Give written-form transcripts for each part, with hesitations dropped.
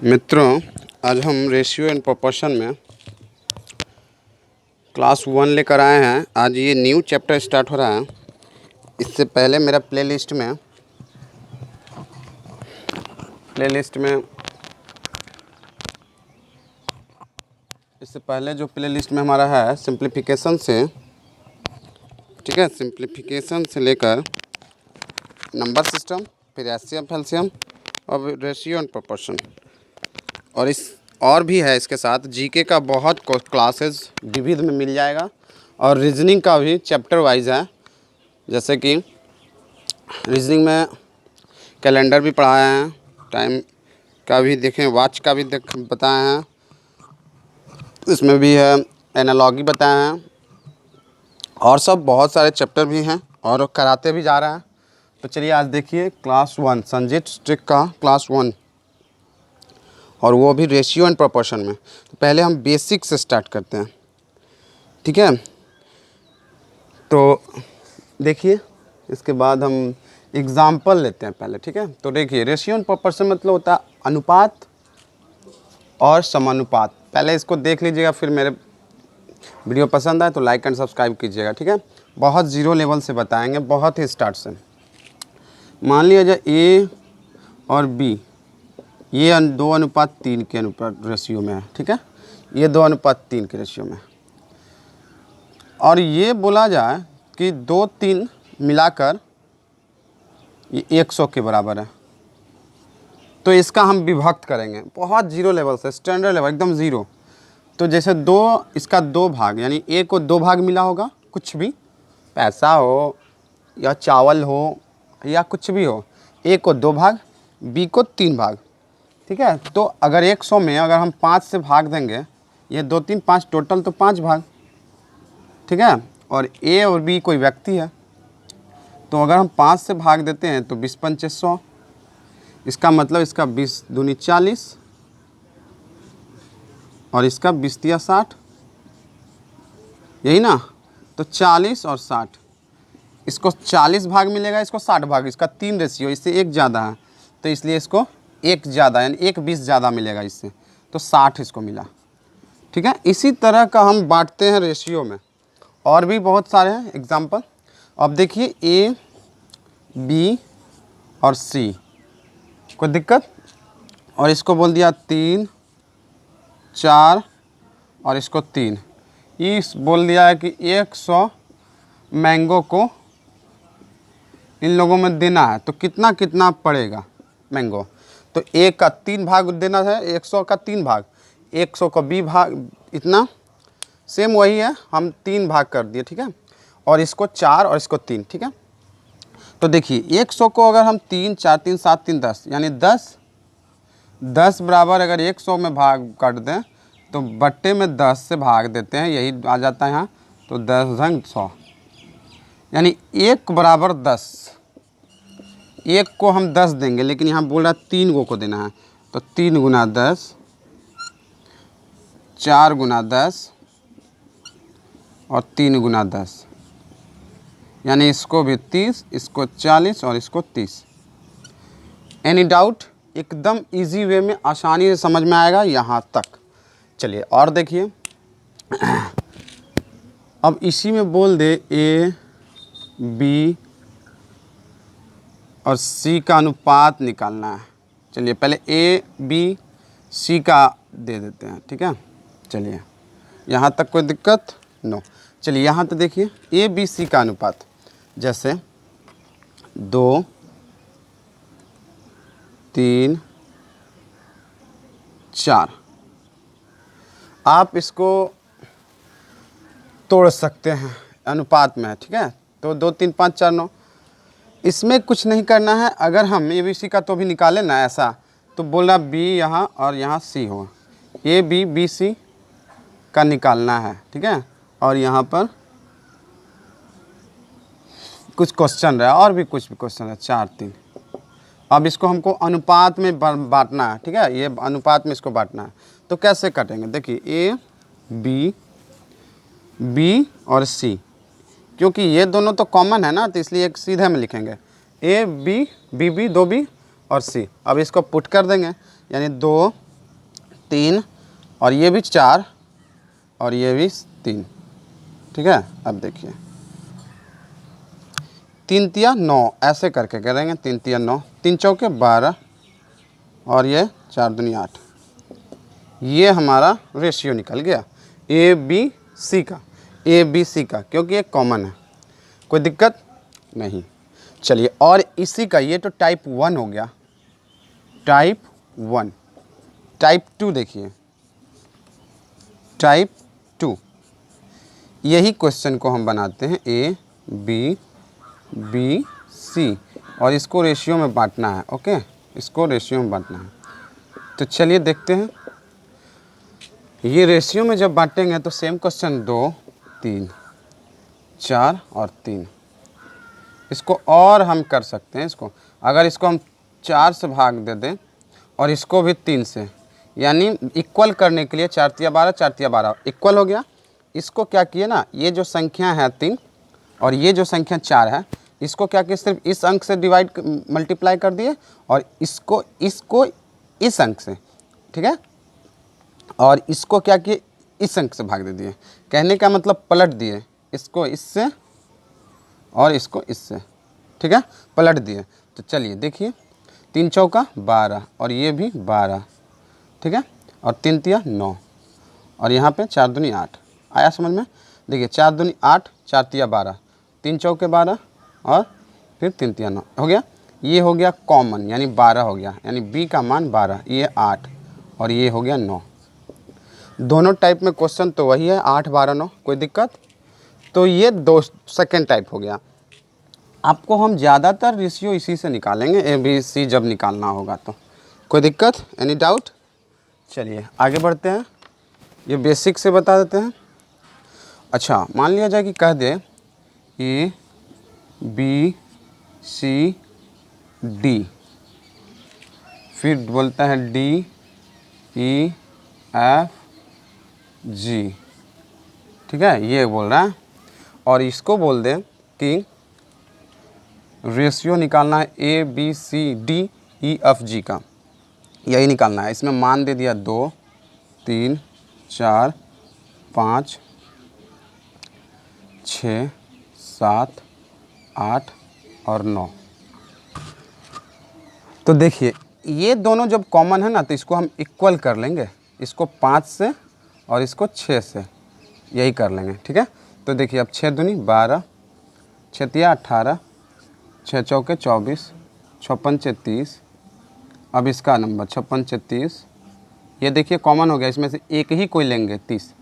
मित्रों, आज हम रेशियो एंड प्रोपोर्शन में क्लास 1 लेकर आए हैं। आज ये न्यू चैप्टर स्टार्ट हो रहा है। इससे पहले मेरा प्लेलिस्ट में हमारा है सिंप्लीफिकेशन से, ठीक है, सिंप्लीफिकेशन से लेकर नंबर सिस्टम, फिर एचसीएफ, एलसीएम और रेशियो एंड प्रोपोर्शन। और भी है इसके साथ जीके का बहुत क्लासेस विविध में मिल जाएगा और रीजनिंग का भी चैप्टर वाइज है। जैसे कि रीजनिंग में कैलेंडर भी पढ़ाए हैं, टाइम का भी देखें, वॉच का भी बताए हैं, इसमें भी है, एनालॉगी बताए हैं और सब बहुत सारे चैप्टर भी हैं और कराते भी जा रहे हैं। तो चलिए आज देखिए क्लास 1 संजीत स्ट्रिक का क्लास 1, और वो भी रेशियो एंड प्रोपोर्शन में। तो पहले हम बेसिक से स्टार्ट करते हैं, ठीक है। तो देखिए, इसके बाद हम एग्ज़ाम्पल लेते हैं पहले, ठीक है। तो देखिए, रेशियो एंड प्रोपोर्शन मतलब होता है अनुपात और समानुपात। पहले इसको देख लीजिएगा, फिर मेरे वीडियो पसंद आए तो लाइक एंड सब्सक्राइब कीजिएगा, ठीक है। बहुत ज़ीरो लेवल से बताएंगे, बहुत ही स्टार्ट से। मान लिया जाए ए और बी, ये 2:3 के अनुपात रेशियो में है, ठीक है। ये 2:3 के रेशियो में, और ये बोला जाए कि 2-3 मिलाकर ये 100 के बराबर है। तो इसका हम विभक्त करेंगे बहुत जीरो लेवल से, स्टैंडर्ड लेवल एकदम ज़ीरो। तो जैसे इसका 2 भाग, यानी ए को 2 भाग मिला होगा, कुछ भी, पैसा हो या चावल हो या कुछ भी हो, ए को 2 भाग, बी को 3 भाग, ठीक है। तो अगर 100 में अगर हम 5 से भाग देंगे, ये 2 3 5 टोटल तो 5 भाग, ठीक है। और ए और बी कोई व्यक्ति है, तो अगर हम 5 से भाग देते हैं तो 20×5 = 100। इसका मतलब इसका 20 दूनी 40 और इसका 20 या 60, यही ना। तो 40 और 60, इसको 40 भाग मिलेगा, इसको 60 भाग, इसका 3 रेशियो, इससे 1 ज़्यादा है, तो इसलिए इसको 1 ज़्यादा, यानी 1 20 ज़्यादा मिलेगा इससे, तो 60 इसको मिला, ठीक है। इसी तरह का हम बांटते हैं रेशियो में, और भी बहुत सारे हैं एग्जाम्पल। अब देखिए ए, बी और सी, कोई दिक्कत, और इसको बोल दिया 3 4 और इसको 3। इस बोल दिया है कि 100 मैंगो को इन लोगों में देना है, तो कितना कितना पड़ेगा मैंगो। तो ए का 3 भाग देना है, 100 का 3 भाग, 100 का बी भाग, इतना सेम वही है, हम 3 भाग कर दिए, ठीक है। और इसको 4 और इसको 3, ठीक है। तो देखिए 100 को अगर हम 3 4 3 7 3 10, यानी 10 बराबर अगर 100 में भाग कर दें तो बट्टे में 10 से भाग देते हैं, यही आ जाता है यहाँ। तो 10 × 100, यानी 1 बराबर 10। 1 को हम 10 देंगे, लेकिन यहाँ बोल रहा है 3 को देना है, तो 3 × 10, 4 × 10 और 3 × 10, यानी इसको भी 30, इसको 40 और इसको 30। Any doubt? एकदम इजी वे में आसानी से समझ में आएगा यहाँ तक। चलिए और देखिए, अब इसी में बोल दे ए, बी और सी का अनुपात निकालना है। चलिए पहले ए, बी, सी का दे देते हैं, ठीक है। चलिए यहाँ तक कोई दिक्कत? नो। चलिए यहाँ तो देखिए ए, बी, सी का अनुपात, जैसे 2 3 4, आप इसको तोड़ सकते हैं अनुपात में, ठीक है। तो 2 3 5 4 9, इसमें कुछ नहीं करना है। अगर हम ए, बी, सी का तो भी निकालें ना ऐसा, तो बोला बी यहाँ और यहाँ सी हो, ए, बी, बी, सी का निकालना है, ठीक है। और यहाँ पर कुछ क्वेश्चन रहा, और भी कुछ क्वेश्चन है, 4 3। अब इसको हमको अनुपात में बांटना है, ठीक है। ये अनुपात में इसको बांटना है, तो कैसे काटेंगे? देखिए ए, बी और सी, क्योंकि ये दोनों तो कॉमन है ना, तो इसलिए एक सीधे में लिखेंगे ए, बी, बी, 2 बी और सी। अब इसको पुट कर देंगे, यानी 2 3 और ये भी 4 और ये भी 3। ठीक है, अब देखिए 3 तिया 9 ऐसे करके करेंगे। 3 तिया 9, 3 चौके 12 और ये 4 दूनी 8। ये हमारा रेशियो निकल गया ए बी सी का, ए बी सी का, क्योंकि ये कॉमन है, कोई दिक्कत नहीं। चलिए, और इसी का ये तो टाइप 1 हो गया, टाइप 1। टाइप 2 देखिए, टाइप 2 यही क्वेश्चन को हम बनाते हैं ए बी बी सी और इसको रेशियो में बांटना है। ओके, इसको रेशियो में बांटना है। तो चलिए देखते हैं, ये रेशियो में जब बांटेंगे तो सेम क्वेश्चन 2 3 4 और 3। इसको और हम कर सकते हैं, इसको अगर इसको हम 4 से भाग दे दें और इसको भी 3 से, यानी इक्वल करने के लिए 4 तिया 12, 4 तिया 12 इक्वल हो गया। इसको क्या किए ना, ये जो संख्या है 3 और ये जो संख्या 4 है, इसको क्या किए, सिर्फ इस अंक से डिवाइड मल्टीप्लाई कर दिए और इसको इसको इस अंक से, ठीक है, और इसको क्या किए, इस अंक से भाग दे दिए। कहने का मतलब पलट दिए, इसको इससे और इसको इससे, ठीक है, पलट दिए। तो चलिए देखिए, 3 चौका 12 और ये भी 12, ठीक है, और 3 तिया 9 और यहाँ पे 4 दूनी 8। आया समझ में? देखिए 4 दूनी 8, 4 तिया 12, 3 चौके 12 और फिर 3 तिया 9 हो गया। ये हो गया कॉमन, यानी 12 हो गया, यानी बी का मान 12, ये 8 और ये हो गया 9। दोनों टाइप में क्वेश्चन तो वही है, 8 12 9, कोई दिक्कत? तो ये दो सेकेंड टाइप हो गया। आपको हम ज़्यादातर रेशियो इसी से निकालेंगे, ए बी सी जब निकालना होगा तो। कोई दिक्कत, एनी डाउट? चलिए आगे बढ़ते हैं, ये बेसिक से बता देते हैं। अच्छा, मान लिया जाए कि कह दे ए बी सी डी, फिर बोलता है डी ई एफ जी, ठीक है, ये बोल रहा है। और इसको बोल दे कि रेशियो निकालना है A B C D E F G का, यही निकालना है। इसमें मान दे दिया 2 3 4 5 6 7 8 और 9। तो देखिए ये दोनों जब कॉमन है ना, तो इसको हम इक्वल कर लेंगे, इसको 5 से और इसको 6 से, यही कर लेंगे, ठीक है। तो देखिए अब 6 दूनी 12, 6 तिया 18, 6 चौके 24, 56 से 30। अब इसका नंबर 56 से 30, ये देखिए कॉमन हो गया, इसमें से एक ही कोई लेंगे 30।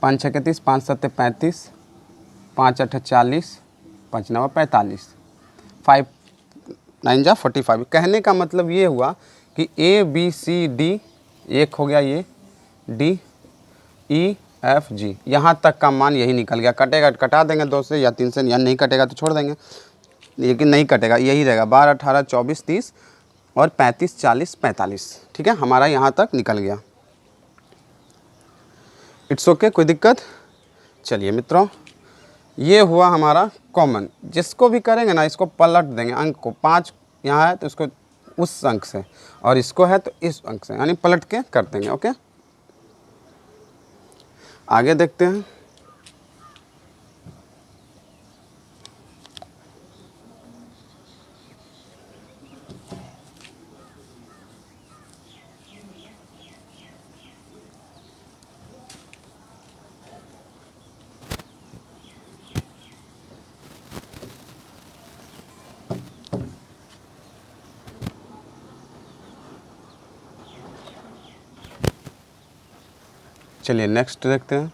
5 6 30, 5 7 35, 5 8 40, 5 9 45, 5 9 जा 45। कहने का मतलब ये हुआ कि ए बी सी डी एक हो गया, ये डी ई एफ जी, यहाँ तक का मान यही निकल गया। कटेगा कटा देंगे 2 से या 3 से, या नहीं कटेगा तो छोड़ देंगे, लेकिन नहीं कटेगा, यही रहेगा 12 18 24 30 और 35 40 45, ठीक है, हमारा यहाँ तक निकल गया। इट्स ओके, कोई दिक्कत? चलिए मित्रों, ये हुआ हमारा कॉमन। जिसको भी करेंगे ना, इसको पलट देंगे, अंक को 5 यहाँ है तो इसको उस अंक से, और इसको है तो इस अंक से, यानी पलट के कर देंगे। ओके, आगे देखते हैं। चलिए नेक्स्ट देखते हैं।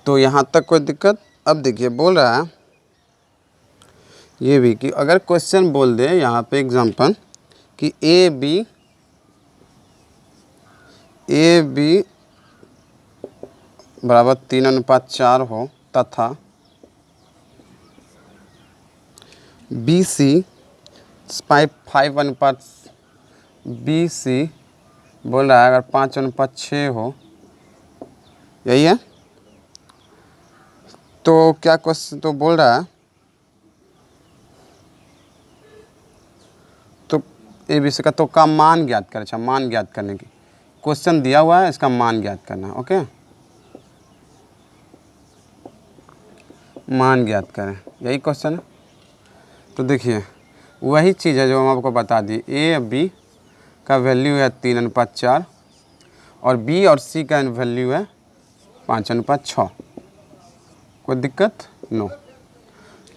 तो यहाँ तक कोई दिक्कत? अब देखिए बोल रहा है ये भी कि अगर क्वेश्चन बोल दे यहाँ पे एग्जांपल कि ए बी बराबर 3:4 हो तथा बी सी 5:, बी सी बोल रहा है अगर 5:6 हो, यही है। तो क्या क्वेश्चन तो बोल रहा है, तो ए बी सी का तो का मान ज्ञात करें। अच्छा, मान ज्ञात करने की क्वेश्चन दिया हुआ है, इसका मान ज्ञात करना है। ओके, मान ज्ञात करें, यही क्वेश्चन है। तो देखिए वही चीज़ है जो हम आपको बता दी। ए बी का वैल्यू है 3:4 और बी और सी का वैल्यू है 5:6। कोई दिक्कत नो।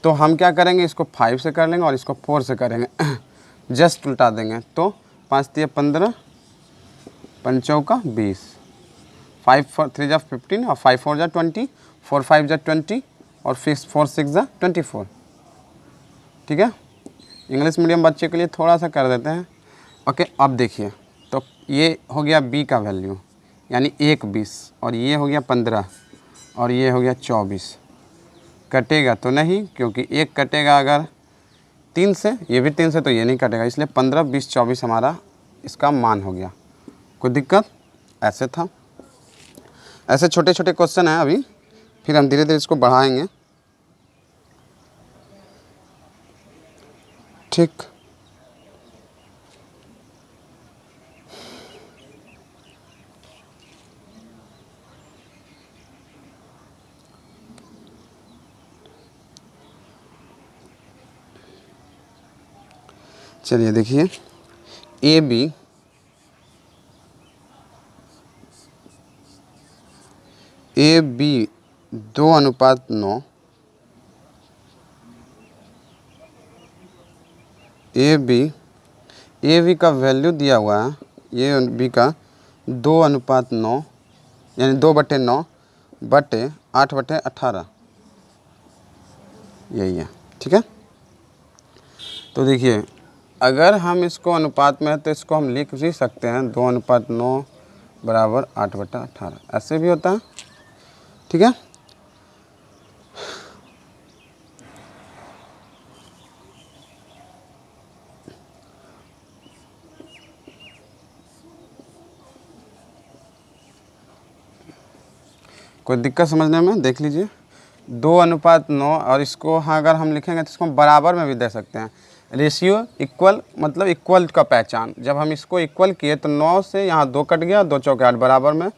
तो हम क्या करेंगे, इसको 5 से कर लेंगे और इसको 4 से करेंगे जस्ट उल्टा देंगे। तो 5 × 15, 5 × 20, 5 × 3 = 15 और 5 × 4 = 20, 4 × 5 = 20 और 4 × 6 = 24। ठीक है, इंग्लिश मीडियम बच्चे के लिए थोड़ा सा कर देते हैं। ओके, अब देखिए तो ये हो गया बी का वैल्यू, यानी 1 20 और ये हो गया 15 और ये हो गया 24। कटेगा तो नहीं, क्योंकि एक कटेगा अगर 3 से, ये भी 3 से, तो ये नहीं कटेगा, इसलिए 15 20 24 हमारा इसका मान हो गया। कोई दिक्कत? ऐसे था। ऐसे छोटे छोटे क्वेश्चन हैं अभी, फिर हम धीरे धीरे इसको बढ़ाएंगे। ठीक, चलिए देखिए A B A B 2:9, A B का वैल्यू दिया हुआ है, ए बी का 2:9 यानी 2/9 बटे 8/18, यही है। ठीक है, तो देखिए अगर हम इसको अनुपात में है तो इसको हम लिख भी सकते हैं 2:9 बराबर 8/18, ऐसे भी होता है। ठीक है, कोई दिक्कत समझने में? देख लीजिए 2:9 और इसको हाँ अगर हम लिखेंगे तो इसको हम बराबर में भी दे सकते हैं। रेशियो इक्वल मतलब इक्वल का पहचान, जब हम इसको इक्वल किए तो 9 से यहाँ 2 कट गया, 2 चौके 8, बराबर में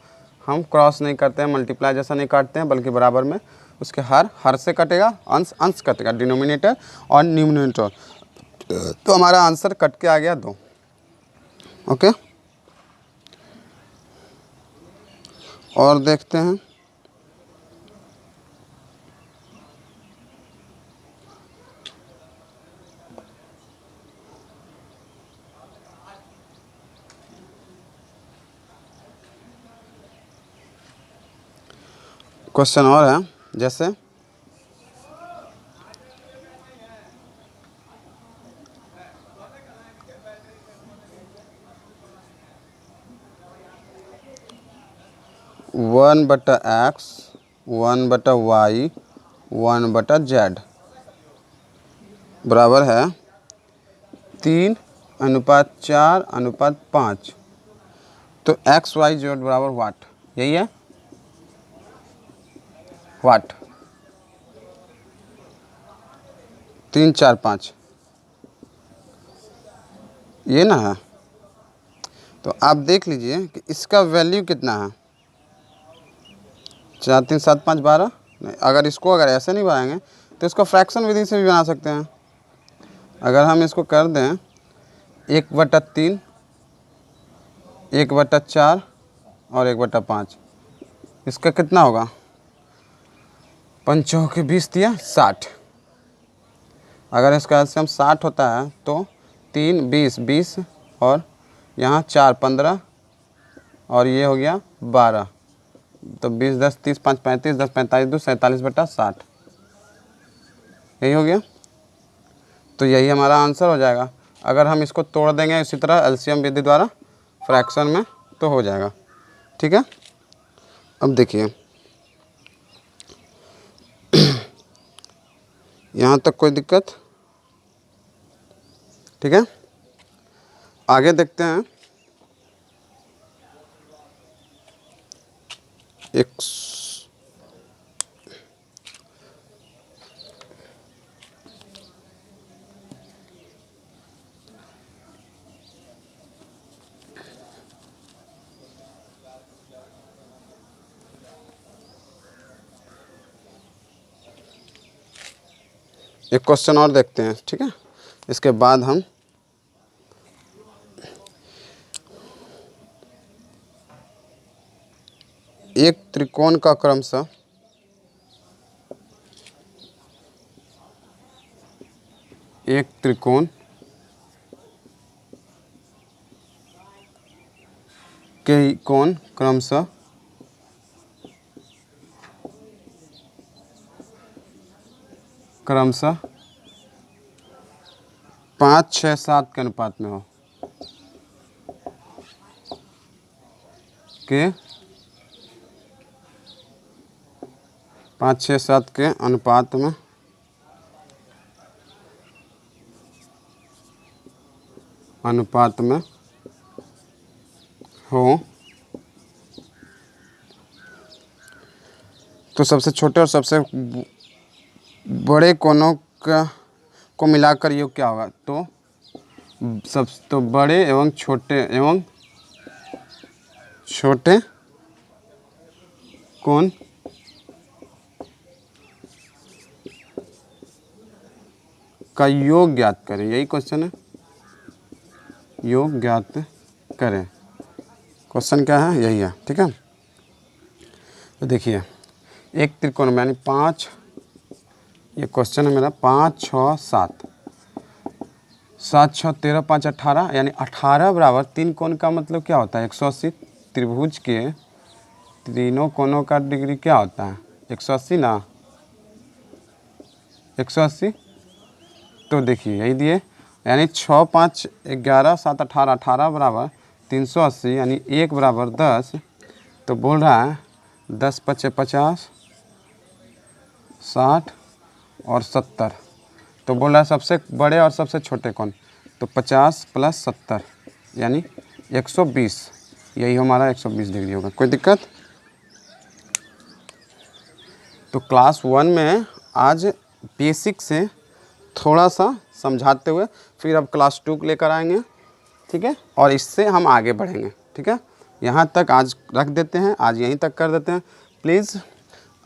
हम क्रॉस नहीं करते हैं, मल्टीप्लाई जैसा नहीं काटते हैं, बल्कि बराबर में उसके हर से कटेगा, अंश कटेगा, डिनोमिनेटर और न्यूमिनेटर। तो हमारा आंसर कट के आ गया 2। ओके, और देखते हैं क्वेश्चन और है, जैसे वन बटा एक्स, 1/y, 1/z बराबर है 3:4:5। तो XYZ बराबर वाट, यही है वाट, 3 4 5, ये ना है। तो आप देख लीजिए कि इसका वैल्यू कितना है, 4 3 7 5 12। नहीं, अगर इसको अगर ऐसे नहीं बनाएंगे तो इसको फ्रैक्शन विधि से भी बना सकते हैं। अगर हम इसको कर दें 1/3, 1/4 और 1/5, इसका कितना होगा, 5 चौके 20 दिया 60। अगर इसका एलसीएम 60 होता है तो 3 20 20 और यहाँ 4 15 और ये हो गया 12, तो 20 10 30 5 35 10 45 2 47/60, यही हो गया। तो यही हमारा आंसर हो जाएगा। अगर हम इसको तोड़ देंगे इसी तरह एलसीएम विधि द्वारा फ्रैक्शन में तो हो जाएगा। ठीक है, अब देखिए यहाँ तक कोई दिक्कत? ठीक है, आगे देखते हैं। एक क्वेश्चन और देखते हैं। ठीक है, इसके बाद हम एक त्रिकोण का क्रमशः एक त्रिकोण के कोण क्रमशः क्रमशः 5, 6, 7 के अनुपात में हो के 5, 6, 7 के अनुपात में हो तो सबसे छोटे और सबसे बड़े कोणों का को मिलाकर योग क्या होगा? तो बड़े एवं छोटे कोण का योग ज्ञात करें। यही क्वेश्चन है, योग ज्ञात करें। क्वेश्चन क्या है? यही है। ठीक है, तो देखिए एक त्रिकोण में यानी 5, ये क्वेश्चन है मेरा 5, 6, 7, 7, 6, 13, 5, 18 यानी 18 बराबर 3 कोण का मतलब क्या होता है? 180। त्रिभुज के तीनों कोणों का डिग्री क्या होता है? 180 ना, 180। तो देखिए यही दिए, यानी 6, 5, 11, 7, 18, 18 बराबर 380 यानी 1 बराबर 10। तो बोल रहा है 10, 5, 50, 60 और 70। तो बोल रहा है सबसे बड़े और सबसे छोटे कोण, तो 50 + 70 यानी 120। यही हमारा 120 डिग्री होगा। कोई दिक्कत? तो क्लास 1 में आज बेसिक से थोड़ा सा समझाते हुए फिर अब क्लास 2 लेकर आएंगे। ठीक है, और इससे हम आगे बढ़ेंगे। ठीक है, यहाँ तक आज रख देते हैं, आज यहीं तक कर देते हैं। प्लीज़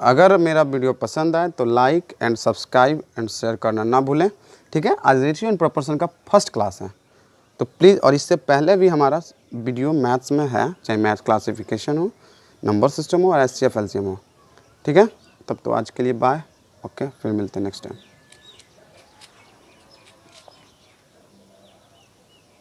अगर मेरा वीडियो पसंद आए तो like and subscribe and share करना ना भूलें। ठीक है, आज रेशियो एंड प्रोपोर्शन का फर्स्ट क्लास है, तो प्लीज़, और इससे पहले भी हमारा वीडियो मैथ्स में है, चाहे मैथ्स क्लासिफिकेशन हो, नंबर सिस्टम हो और एचसीएफ एलसीएम हो। ठीक है, तब तो आज के लिए बाय। ओके, फिर मिलते हैं नेक्स्ट टाइम।